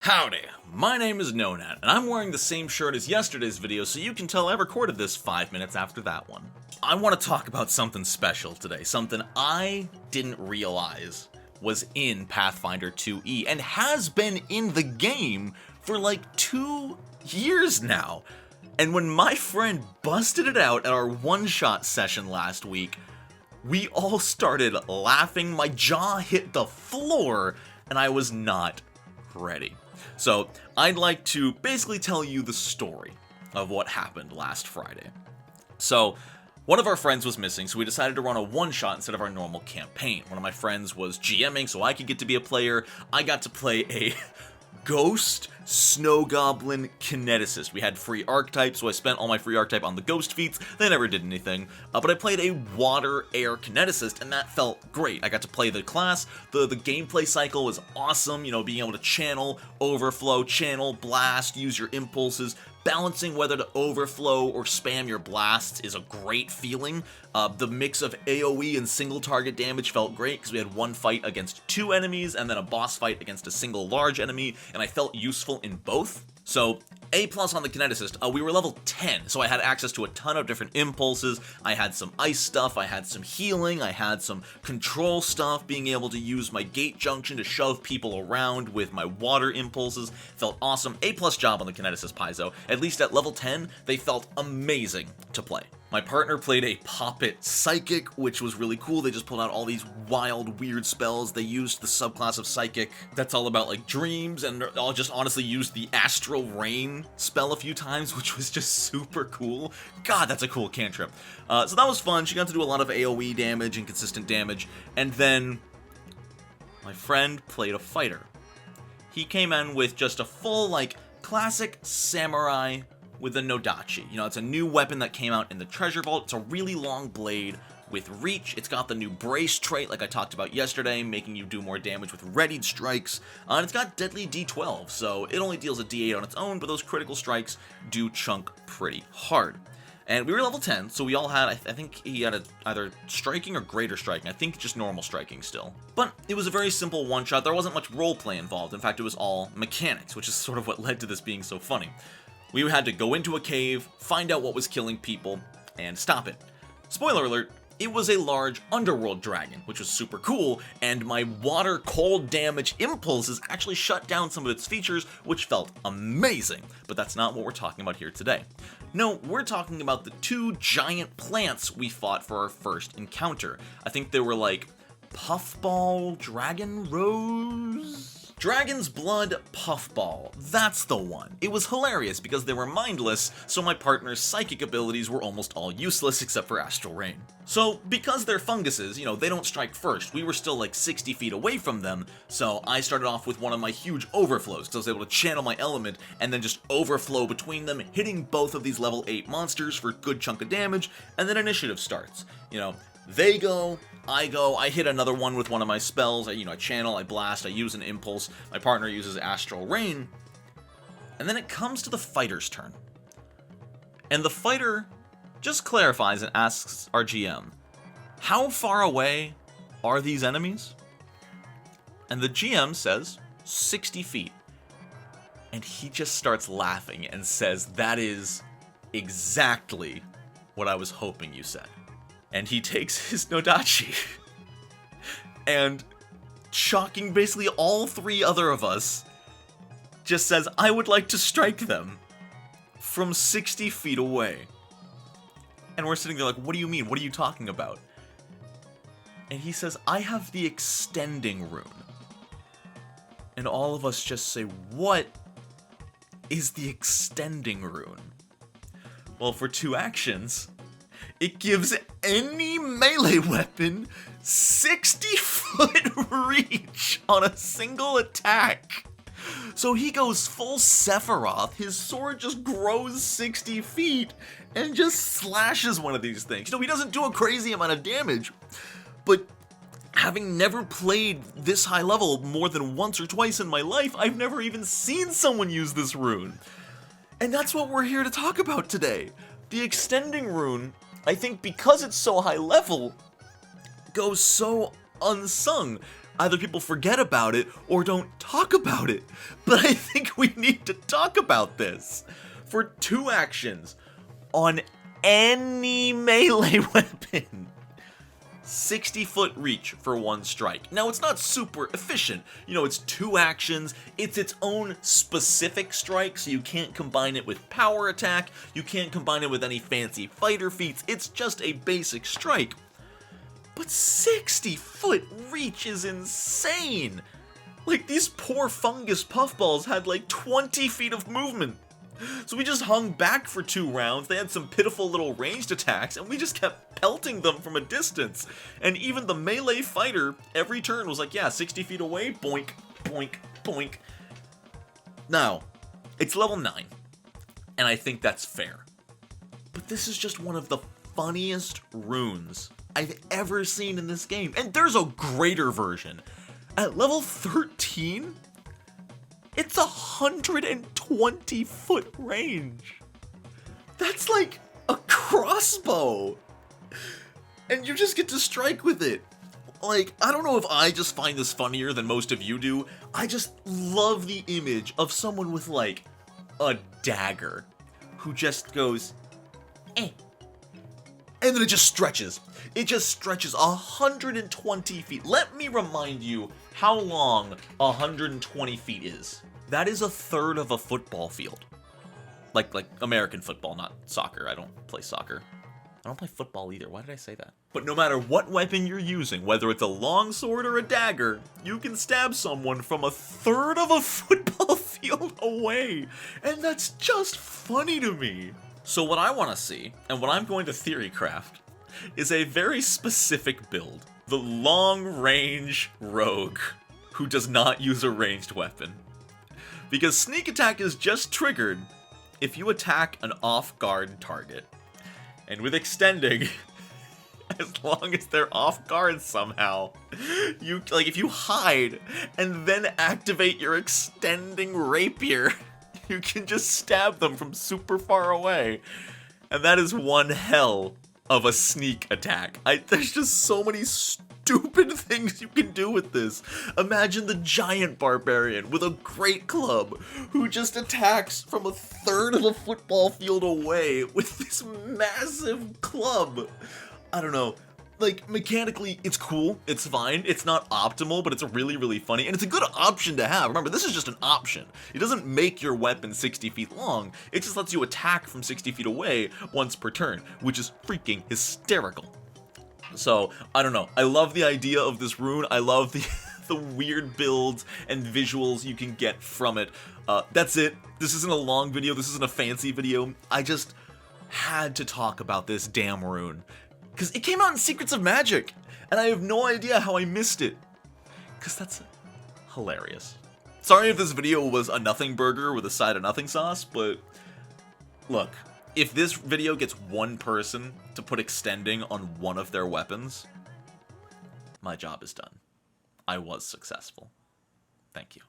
Howdy, my name is Nonat, and I'm wearing the same shirt as yesterday's video so you can tell I recorded this 5 minutes after that one. I want to talk about something special today, something I didn't realize was in Pathfinder 2e, and has been in the game for like 2 years now. And when my friend busted it out at our one-shot session last week, we all started laughing, my jaw hit the floor, and I was not ready. So, I'd like to basically tell you the story of what happened last Friday. So, one of our friends was missing, so we decided to run a one-shot instead of our normal campaign. One of my friends was GMing, so I could get to be a player. I got to play a Ghost Snow Goblin Kineticist. We had free archetypes, so I spent all my free archetype on the ghost feats. They never did anything, but I played a water air kineticist, and that felt great. I got to play the class. The gameplay cycle was awesome, you know, being able to channel, overflow, channel, blast, use your impulses. Balancing whether to overflow or spam your blasts is a great feeling. The mix of AoE and single target damage felt great because we had one fight against 2 enemies and then a boss fight against a single large enemy, and I felt useful in both. So, A+ on the Kineticist, we were level 10, so I had access to a ton of different impulses. I had some ice stuff, I had some healing, I had some control stuff, being able to use my gate junction to shove people around with my water impulses. Felt awesome. A+ job on the Kineticist Paizo. At least at level 10, they felt amazing to play. My partner played a Poppet Psychic, which was really cool. They just pulled out all these wild, weird spells. They used the subclass of Psychic that's all about, like, dreams, and I'll just honestly used the Astral Rain spell a few times, which was just super cool. God, that's a cool cantrip. So that was fun. She got to do a lot of AoE damage and consistent damage, and then my friend played a fighter. He came in with just a full, like, classic samurai with a Nodachi. You know, it's a new weapon that came out in the Treasure Vault. It's a really long blade with reach. It's got the new Brace trait, like I talked about yesterday, making you do more damage with readied strikes. And it's got Deadly D12, so it only deals a D8 on its own, but those critical strikes do chunk pretty hard. And we were level 10, so we all had, I think he had either striking or greater striking. I think just normal striking still. But it was a very simple one-shot. There wasn't much roleplay involved. In fact, it was all mechanics, which is sort of what led to this being so funny. We had to go into a cave, find out what was killing people, and stop it. Spoiler alert, it was a large underworld dragon, which was super cool, and my water cold damage impulses actually shut down some of its features, which felt amazing. But that's not what we're talking about here today. No, we're talking about the 2 giant plants we fought for our first encounter. I think they were like Puffball Dragon Rose? Dragon's Blood Puffball, that's the one. It was hilarious because they were mindless, so my partner's psychic abilities were almost all useless except for Astral Rain. So, because they're funguses, you know, they don't strike first. We were still like 60 feet away from them, so I started off with one of my huge overflows because I was able to channel my element and then just overflow between them, hitting both of these level 8 monsters for a good chunk of damage, and then initiative starts. You know, they go, I hit another one with one of my spells, I channel, I blast, I use an impulse, my partner uses Astral Rain, and then it comes to the fighter's turn. And the fighter just clarifies and asks our GM, how far away are these enemies? And the GM says, 60 feet. And he just starts laughing and says, that is exactly what I was hoping you said. And he takes his Nodachi and, shocking basically all 3 other of us, just says, I would like to strike them from 60 feet away. And we're sitting there like, what do you mean? What are you talking about? And he says, I have the extending rune. And all of us just say, what is the extending rune? Well, for 2 actions, it gives any melee weapon 60-foot reach on a single attack. So he goes full Sephiroth, his sword just grows 60 feet and just slashes one of these things. You know, he doesn't do a crazy amount of damage, but having never played this high level more than once or twice in my life, I've never even seen someone use this rune. And that's what we're here to talk about today. The extending rune, I think because it's so high level, goes so unsung. Either people forget about it or don't talk about it. But I think we need to talk about this. For 2 actions on any melee weapon, 60-foot reach for 1 strike. Now, it's not super efficient. You know, it's 2 actions. It's its own specific strike, so you can't combine it with power attack. You can't combine it with any fancy fighter feats. It's just a basic strike. But 60-foot reach is insane! Like, these poor fungus puffballs had like 20 feet of movement. So we just hung back for 2 rounds, they had some pitiful little ranged attacks, and we just kept pelting them from a distance. And even the melee fighter, every turn was like, yeah, 60 feet away, boink, boink, boink. Now, it's level 9, and I think that's fair. But this is just one of the funniest runes I've ever seen in this game. And there's a greater version. At level 13, it's 120-foot range. That's like a crossbow. And you just get to strike with it. Like, I don't know if I just find this funnier than most of you do. I just love the image of someone with like a dagger who just goes, eh. And then it just stretches. It just stretches 120 feet. Let me remind you how long 120 feet is. That is 1/3 of a football field. Like American football, not soccer. I don't play soccer. I don't play football either. Why did I say that? But no matter what weapon you're using, whether it's a longsword or a dagger, you can stab someone from 1/3 of a football field away. And that's just funny to me. So what I want to see, and what I'm going to theorycraft, is a very specific build. The long-range rogue who does not use a ranged weapon. Because sneak attack is just triggered if you attack an off-guard target. And with extending, as long as they're off guard somehow, you, like, if you hide and then activate your extending rapier, you can just stab them from super far away. And that is one hell of a sneak attack. There's just so many stupid things you can do with this. Imagine the giant barbarian with a great club who just attacks from 1/3 of a football field away with this massive club. I don't know. Like, mechanically, it's cool, it's fine, it's not optimal, but it's really, really funny, and it's a good option to have. Remember, this is just an option. It doesn't make your weapon 60 feet long, it just lets you attack from 60 feet away once per turn, which is freaking hysterical. So, I don't know, I love the idea of this rune, I love the weird builds and visuals you can get from it. That's it. This isn't a long video, this isn't a fancy video, I just had to talk about this damn rune. Because it came out in Secrets of Magic, and I have no idea how I missed it. Because that's hilarious. Sorry if this video was a nothing burger with a side of nothing sauce, but look, if this video gets one person to put extending on one of their weapons, my job is done. I was successful. Thank you.